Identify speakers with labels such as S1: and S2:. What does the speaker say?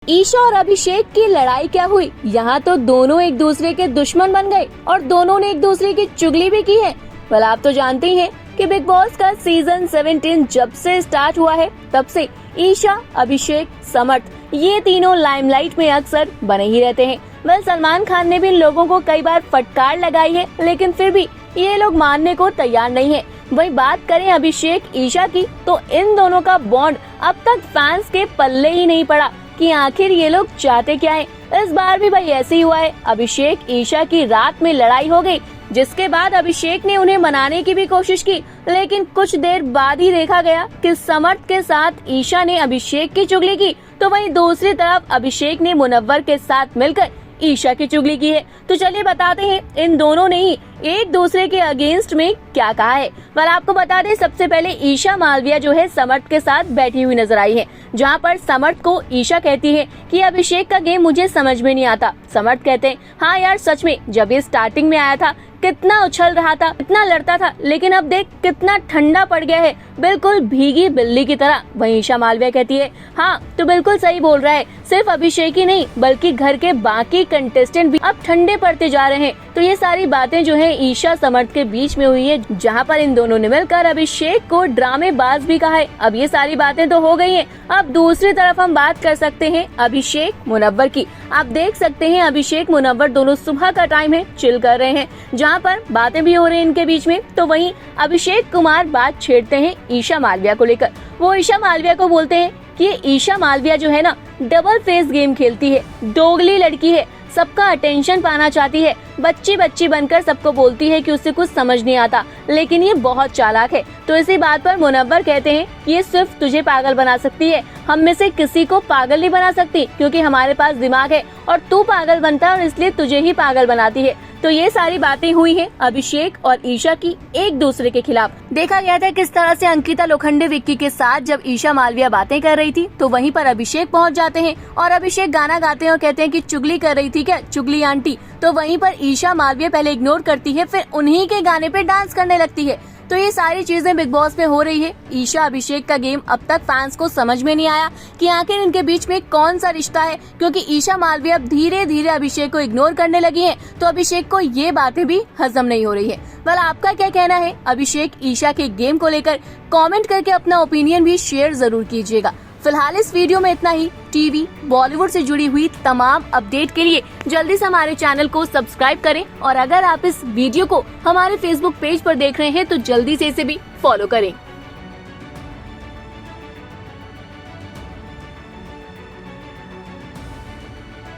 S1: ईशा और अभिषेक की लड़ाई क्या हुई? यहाँ तो दोनों एक दूसरे के दुश्मन बन गए और दोनों ने एक दूसरे की चुगली भी की है। well, आप तो जानते ही हैं कि बिग बॉस का सीजन 17 जब से स्टार्ट हुआ है तब से ईशा, अभिषेक, समर्थ ये तीनों लाइमलाइट में अक्सर बने ही रहते हैं। सलमान खान ने भी इन लोगों को कई बार फटकार लगाई है, लेकिन फिर भी ये लोग मानने को तैयार नहीं है। वही बात करें अभिषेक ईशा की, तो इन दोनों का बॉन्ड अब तक फैंस के पल्ले ही नहीं पड़ा कि आखिर ये लोग चाहते क्या है। इस बार भी भाई ऐसे ही हुआ है। अभिषेक ईशा की रात में लड़ाई हो गई, जिसके बाद अभिषेक ने उन्हें मनाने की भी कोशिश की, लेकिन कुछ देर बाद ही देखा गया कि समर्थ के साथ ईशा ने अभिषेक की चुगली की, तो वहीं दूसरी तरफ अभिषेक ने मुनव्वर के साथ मिलकर ईशा की चुगली की है। तो चलिए बताते हैं इन दोनों ने ही एक दूसरे के अगेंस्ट में क्या कहा है। पर आपको बता दें, सबसे पहले ईशा मालविया जो है समर्थ के साथ बैठी हुई नजर आई है, जहां पर समर्थ को ईशा कहती है कि अभिषेक का गेम मुझे समझ में नहीं आता। समर्थ कहते हैं, हाँ यार सच में, जब ये स्टार्टिंग में आया था कितना उछल रहा था, कितना लड़ता था, लेकिन अब देख कितना ठंडा पड़ गया है, बिल्कुल भीगी बिल्ली की तरह। वहीं ईशा मालविया कहती है, हाँ तो बिल्कुल सही बोल रहा है, सिर्फ अभिषेक ही नहीं बल्कि घर के बाकी कंटेस्टेंट भी अब ठंडे पड़ते जा रहे हैं। तो ये सारी बातें जो है ईशा समर्थ के बीच में हुई है, जहाँ पर इन दोनों ने मिलकर अभिषेक को ड्रामेबाज भी कहा है। अब ये सारी बातें तो हो गई हैं। अब दूसरी तरफ हम बात कर सकते हैं अभिषेक मुनव्वर की। आप देख सकते हैं अभिषेक मुनव्वर दोनों सुबह का टाइम है, चिल कर रहे हैं, जहाँ पर बातें भी हो रही हैं इनके बीच में। तो वहीं अभिषेक कुमार बात छेड़ते हैं ईशा मालविया को लेकर। वो ईशा मालविया को बोलते हैं कि ये ईशा मालविया जो है ना, डबल फेस गेम खेलती है, दोगली लड़की है, सबका अटेंशन पाना चाहती है, बच्ची बच्ची बनकर सबको बोलती है कि उसे कुछ समझ नहीं आता, लेकिन ये बहुत चालाक है। तो इसी बात पर मुनव्वर कहते हैं, ये सिर्फ तुझे पागल बना सकती है, हम में से किसी को पागल नहीं बना सकती, क्योंकि हमारे पास दिमाग है और तू पागल बनता है और इसलिए तुझे ही पागल बनाती है। तो ये सारी बातें हुई हैं अभिषेक और ईशा की एक दूसरे के खिलाफ। देखा गया था किस तरह से अंकिता लोखंडे विक्की के साथ जब ईशा मालविया बातें कर रही थी, तो वहीं पर अभिषेक पहुंच जाते हैं और अभिषेक गाना गाते हैं और कहते हैं कि चुगली कर रही थी क्या, चुगली आंटी। तो वहीं पर ईशा मालविया पहले इग्नोर करती है, फिर उन्हीं के गाने पे डांस करने लगती है। तो ये सारी चीजें बिग बॉस में हो रही है। ईशा अभिषेक का गेम अब तक फैंस को समझ में नहीं आया कि आखिर इनके बीच में कौन सा रिश्ता है, क्योंकि ईशा मालविया अब धीरे धीरे अभिषेक को इग्नोर करने लगी है, तो अभिषेक को ये बातें भी हजम नहीं हो रही है। आपका क्या कहना है अभिषेक ईशा के गेम को लेकर? कमेंट करके अपना ओपिनियन भी शेयर जरूर कीजिएगा। फिलहाल इस वीडियो में इतना ही। टीवी बॉलीवुड से जुड़ी हुई तमाम अपडेट के लिए जल्दी से हमारे चैनल को सब्सक्राइब करें, और अगर आप इस वीडियो को हमारे फेसबुक पेज पर देख रहे हैं तो जल्दी से इसे भी फॉलो करें।